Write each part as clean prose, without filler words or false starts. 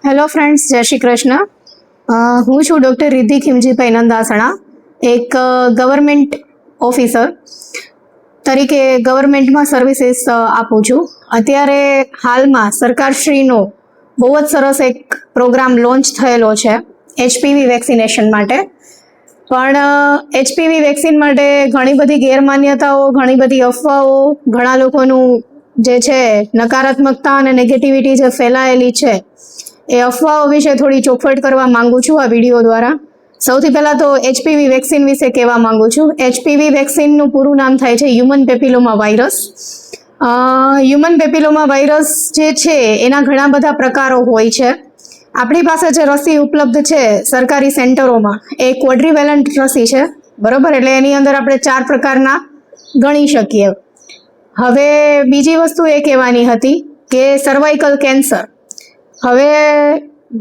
Hello friends, જય શ્રી કૃષ્ણ. હું છું ડૉક્ટર રિદ્ધિ ખીમજીભાઈ નંદાસણા, એક ગવર્મેન્ટ ઓફિસર તરીકે ગવર્મેન્ટમાં સર્વિસીસ આપું છું. અત્યારે હાલમાં સરકારશ્રીનો બહુ જ સરસ એક પ્રોગ્રામ લોન્ચ થયેલો છે HPV વેક્સિનેશન માટે. પણ HPV વેક્સિન માટે ઘણી બધી ગેરમાન્યતાઓ, ઘણી બધી અફવાઓ, ઘણા લોકોનું જે છે નકારાત્મકતા અને નેગેટિવિટી જે ફેલાયેલી છે એ અફવાઓ વિશે થોડી ચોખવટ કરવા માંગુ છું આ વિડીયો દ્વારા. સૌથી પહેલાં તો HPV વેક્સિન વિશે કહેવા માંગુ છું. HPV વેક્સિનનું પૂરું નામ થાય છે human papilloma virus. Human papilloma virus જે છે એના ઘણા બધા પ્રકારો હોય છે. આપણી પાસે જે રસી ઉપલબ્ધ છે સરકારી સેન્ટરોમાં એ ક્વોડ્રીવેલન્ટ રસી છે, બરોબર. એટલે એની અંદર આપણે 4 પ્રકારના ગણી શકીએ. હવે બીજી વસ્તુ એ કહેવાની હતી કે સર્વાઇકલ કેન્સર. હવે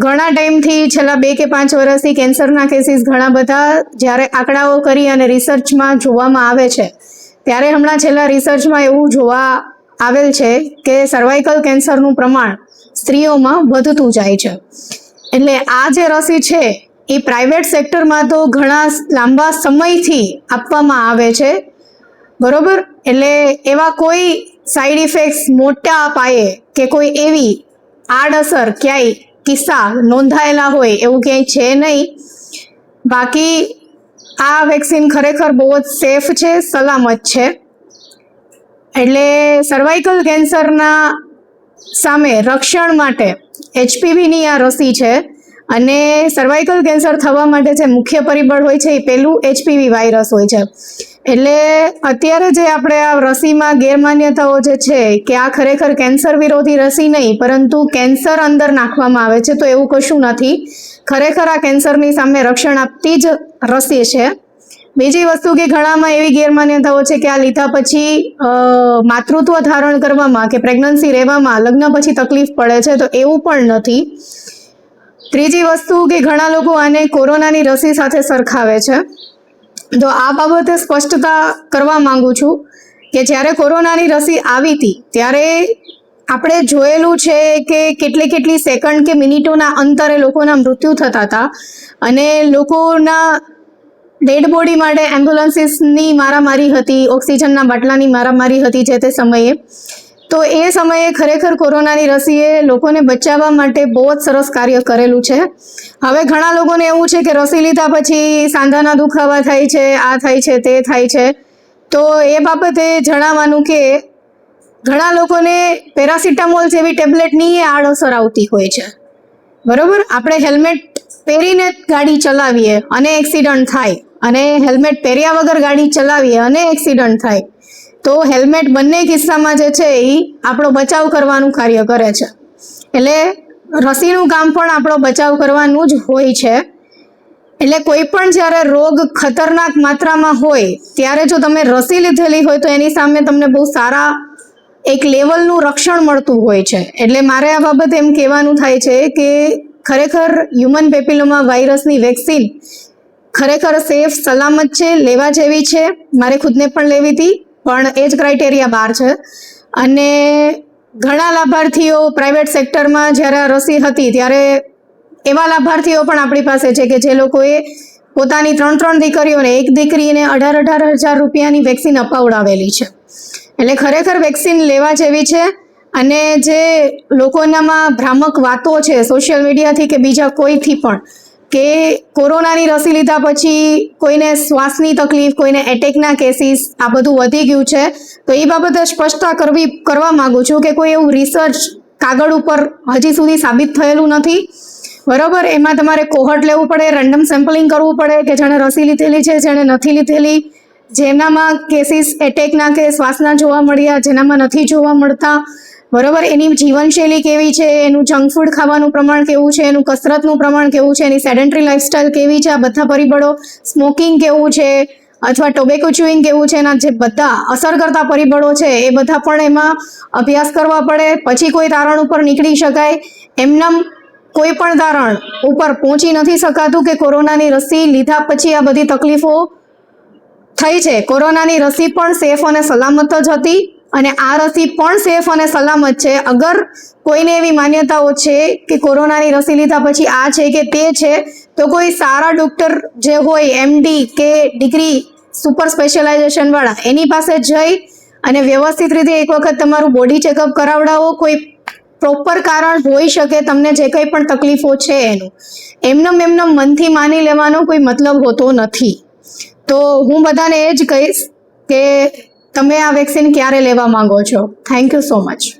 ઘણા ટાઈમથી છેલ્લા 2 કે 5 વર્ષથી કેન્સરના કેસીસ ઘણા બધા જ્યારે આંકડાઓ કરી અને રિસર્ચમાં જોવામાં આવે છે ત્યારે હમણાં છેલ્લા રિસર્ચમાં એવું જોવા આવેલ છે કે સર્વાઇકલ કેન્સરનું પ્રમાણ સ્ત્રીઓમાં વધતું જાય છે. એટલે આ જે રસી છે એ પ્રાઇવેટ સેક્ટરમાં તો ઘણા લાંબા સમયથી આપવામાં આવે છે, બરોબર. એટલે એવા કોઈ સાઈડ ઇફેક્ટ્સ મોટા પાયે કે કોઈ એવી આડઅસર ક્યાંય કિસ્સા નોંધાયેલા હોય એવું ક્યાંય છે નહીં. બાકી આ વેક્સિન ખરેખર બહુ જ સેફ છે, સલામત છે. એટલે સર્વાઇકલ કેન્સરના સામે રક્ષણ માટે HPVની આ રસી છે. અને સર્વાઇકલ કેન્સર થવા માટે જે મુખ્ય પરિબળ હોય છે એ પહેલું HPV વાયરસ હોય છે. એટલે અત્યારે જે આપણે આ રસીમાં ગેરમાન્યતાઓ જે છે કે આ ખરેખર કેન્સર વિરોધી રસી નહીં પરંતુ કેન્સર અંદર નાખવામાં આવે છે, તો એવું કશું નથી. ખરેખર આ કેન્સરની સામે રક્ષણ આપતી જ રસી છે. બીજી વસ્તુ કે ઘણામાં એવી ગેરમાન્યતાઓ છે કે આ લીધા પછી માતૃત્વ ધારણ કરવામાં કે પ્રેગ્નન્સી રહેવામાં લગ્ન પછી તકલીફ પડે છે, તો એવું પણ નથી. ત્રીજી વસ્તુ કે ઘણા લોકો આને કોરોનાની રસી સાથે સરખાવે છે. તો આ બાબતે સ્પષ્ટતા કરવા માંગુ છું કે જ્યારે કોરોનાની રસી આવી હતી ત્યારે આપણે જોયેલું છે કે કેટલી સેકન્ડ કે મિનિટોના અંતરે લોકોના મૃત્યુ થતા હતા અને લોકોના ડેડ બોડી માટે એમ્બ્યુલન્સીસની મારામારી હતી, ઓક્સિજનના બાટલાની મારામારી હતી જે તે સમયે. તો એ સમયે ખરેખર કોરોનાની રસીએ લોકોને બચાવવા માટે બહુ જ સરસ કાર્ય કરેલું છે. હવે ઘણા લોકોને એવું છે કે રસી લીધા પછી સાંધાના દુખાવા થાય છે, આ થાય છે, તે થાય છે. તો એ બાબતે જણાવવાનું કે ઘણા લોકોને પેરાસિટામોલ જેવી ટેબ્લેટની આડઅસર આવતી હોય છે, બરોબર. આપણે હેલ્મેટ પહેરીને ગાડી ચલાવીએ અને એક્સિડન્ટ થાય અને હેલ્મેટ પહેર્યા વગર ગાડી ચલાવીએ અને એક્સિડન્ટ થાય, તો હેલ્મેટ બંને કિસ્સામાં જે છે એ આપણો બચાવ કરવાનું કાર્ય કરે છે. એટલે રસીનું કામ પણ આપણો બચાવ કરવાનું જ હોય છે. એટલે કોઈ પણ જ્યારે રોગ ખતરનાક માત્રામાં હોય ત્યારે જો તમે રસી લીધેલી હોય તો એની સામે તમને બહુ સારા એક લેવલનું રક્ષણ મળતું હોય છે. એટલે મારે આ બાબતે એમ કહેવાનું થાય છે કે ખરેખર હ્યુમન પેપિલોમા વાયરસની વેક્સિન ખરેખર સેફ, સલામત છે, લેવા જેવી છે. મારે ખુદને પણ લેવી હતી પણ એ જ ક્રાઇટેરિયા બહાર છે. અને ઘણા લાભાર્થીઓ પ્રાઇવેટ સેક્ટરમાં જ્યારે રસી હતી ત્યારે એવા લાભાર્થીઓ પણ આપણી પાસે છે કે જે લોકોએ પોતાની 3 દીકરીઓને એક દીકરીને 18,000 રૂપિયાની વેક્સિન અપાવડાવેલી છે. એટલે ખરેખર વેક્સિન લેવા જેવી છે. અને જે લોકોનામાં ભ્રામક વાતો છે સોશિયલ મીડિયાથી કે બીજા કોઈથી પણ કે કોરોનાની રસી લીધા પછી કોઈને શ્વાસની તકલીફ, કોઈને એટેકના કેસીસ આ બધું વધી ગયું છે, તો એ બાબતે સ્પષ્ટતા કરવા માંગુ છું કે કોઈ એવું રિસર્ચ કાગળ ઉપર હજી સુધી સાબિત થયેલું નથી, બરોબર. એમાં તમારે કોહર્ટ લેવું પડે, રેન્ડમ સેમ્પલિંગ કરવું પડે કે જેણે રસી લીધેલી છે, જેણે નથી લીધેલી, જેનામાં કેસીસ એટેકના કે શ્વાસના જોવા મળ્યા, જેનામાં નથી જોવા મળતા, બરોબર. એની જીવનશૈલી કેવી છે, એનું જંક ફૂડ ખાવાનું પ્રમાણ કેવું છે, એનું કસરતનું પ્રમાણ કેવું છે, એની સેડેન્ટરી લાઇફસ્ટાઇલ કેવી છે, આ બધા પરિબળો, સ્મોકિંગ કેવું છે અથવા ટોબેકો ચ્યુઇંગ કેવું છે, એના જે બધા અસર કરતા પરિબળો છે એ બધા પણ એમાં અભ્યાસ કરવા પડે. પછી કોઈ તારણ ઉપર નીકળી શકાય. એમનામ કોઈ પણ તારણ ઉપર પહોંચી નથી શકાતું કે કોરોનાની રસી લીધા પછી આ બધી તકલીફો થઈ છે. કોરોનાની રસી પણ સેફ અને સલામત જ હતી અને આ રસી પણ સેફ અને સલામત છે. અગર કોઈને એવી માન્યતાઓ છે કે કોરોનાની રસી લીધા પછી આ છે કે તે છે, તો કોઈ સારા ડૉક્ટર જે હોય MD કે ડિગ્રી સુપર સ્પેશિયલાઇઝેશન વાળા એની પાસે જઈ અને વ્યવસ્થિત રીતે એક વખત તમારું બોડી ચેકઅપ કરાવડાવો. કોઈ પ્રોપર કારણ હોઈ શકે તમને જે કંઈ પણ તકલીફો છે એનું એમનો મનથી માની લેવાનો કોઈ મતલબ હોતો નથી. તો હું બધાને એ જ કહીશ કે તમે આ વેક્સિન ક્યારે લેવા માંગો છો. Thank you so much.